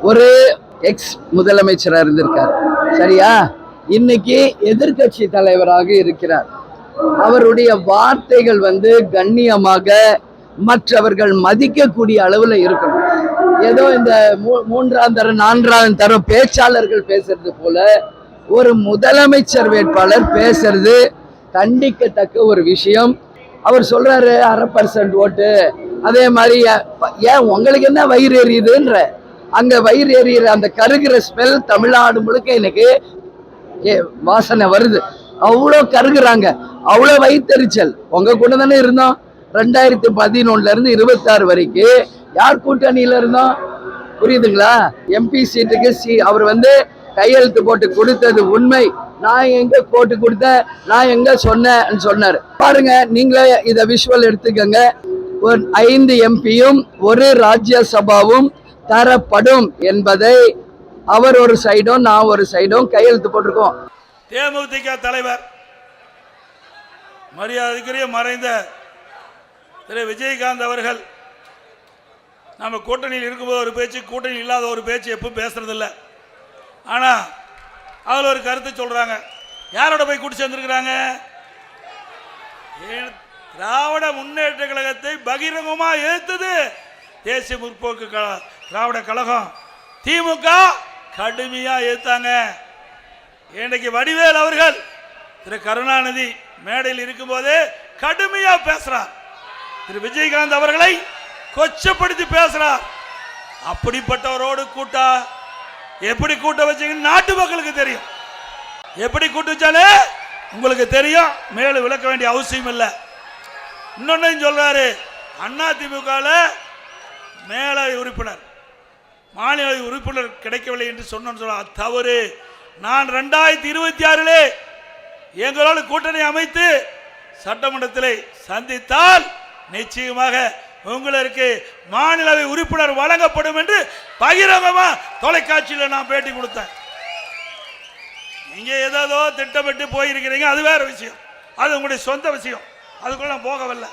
ஒரு எக்ஸ் முதலமைச்சரா இருந்திருக்கார், சரியா? இன்னைக்கு எதிர்கட்சி தலைவராக இருக்கிறார். அவருடைய வார்த்தைகள் கண்ணியமாக மற்றவர்கள் மதிக்கக்கூடிய அளவுல இருக்கணும். ஏதோ இந்த மூன்றாம் தரம் நான்காம் தரம் பேச்சாளர்கள் பேசுறது போல ஒரு முதலமைச்சர் வேட்பாளர் பேசுறது கண்டிக்கத்தக்க ஒரு விஷயம். அவர் சொல்றாரு 1/2% ஓட்டு, அதே மாதிரி ஏன் உங்களுக்கு என்ன வயிறு எரியுதுன்ற, அங்க வயிறு எரியுற அந்த கருகிற ஸ்மெல் தமிழ்நாடு முழுக்க இன்னைக்கு வாசனை வருது. அவ்வளோ கருகுறாங்க, அவ்வளோ வயிற்றுச்சல். உங்க கூட தானே இருந்தோம் 2011 இருந்து 26 வரைக்கும். யார் கூட்டணியில இருந்தோம்? புரியுதுங்களா? எம்பி சீட்டுக்கு அவர் கையெழுத்து போட்டு கொடுத்தது உண்மை. நான் எங்க போட்டு கொடுத்தேன், நான் எங்க சொன்னேன்னு சொன்னார். பாருங்க, நீங்களே இத விஷுவல் எடுத்துக்கங்க. ஒரு 5 எம்பியும் ஒரு ராஜ்யசபாவும் தரப்படும் என்பதை அவர் ஒரு சைடும் நான் ஒரு சைடும் கையெழுத்து போட்டிருக்கோம். தேமுதிக தலைவர் மரியாதைக்குரிய மறைந்த திரு விஜயகாந்த் அவர்கள் நம்ம கூட்டணியில் இருக்கும்போது ஒரு பேச்சு, கூட்டணி இல்லாத ஒரு பேச்சு எப்பவும் பேசுறதில்லை. ஆனால் அதில் ஒரு கருத்து சொல்கிறாங்க. யாரோட போய் கூட்டி சேர்ந்துருக்கிறாங்க? திராவிட முன்னேற்ற கழகத்தை பகிரங்கமாக எதிர்த்தது தேசிய முற்போக்கு திராவிட கழகம். திமுக கடுமையாக எதிர்த்தாங்க. இன்றைக்கு வடிவேல் அவர்கள் திரு கருணாநிதி மேடையில் இருக்கும்போது கடுமையாக பேசுறார். திரு விஜயகாந்த் அவர்களை கொச்சப்படுத்தி பேசுறார். அப்படிப்பட்டவரோடு கூட்டா எப்படி கூட்ட வச்சீங்கன்னு நாட்டு மக்களுக்கு தெரியும். எப்படி கூட்டு வச்சாலே உங்களுக்கு தெரியும். மேலும் விளக்க வேண்டிய அவசியம் இல்லை. இன்னொன்னு சொல்றாரு, அதிமுக மேலவை உறுப்பினர் மாநில உறுப்பினர் கிடைக்கவில்லை என்று சொன்ன தவறு. நான் 2026 எங்களோடு கூட்டணி அமைத்து சட்டமன்றத்தில் சந்தித்தால் நிச்சயமாக உங்களுக்கு மாநிலவை உறுப்பினர் வழங்கப்படும் என்று பகிரங்கமா தொலைக்காட்சியில் நான் பேட்டி கொடுத்தேன். நீங்க ஏதோ திட்டமிட்டு போயிருக்கிறீங்க, அது வேற விஷயம். அது உங்களுடைய சொந்த விஷயம். அதுக்குள்ள நான் போகவில்லை.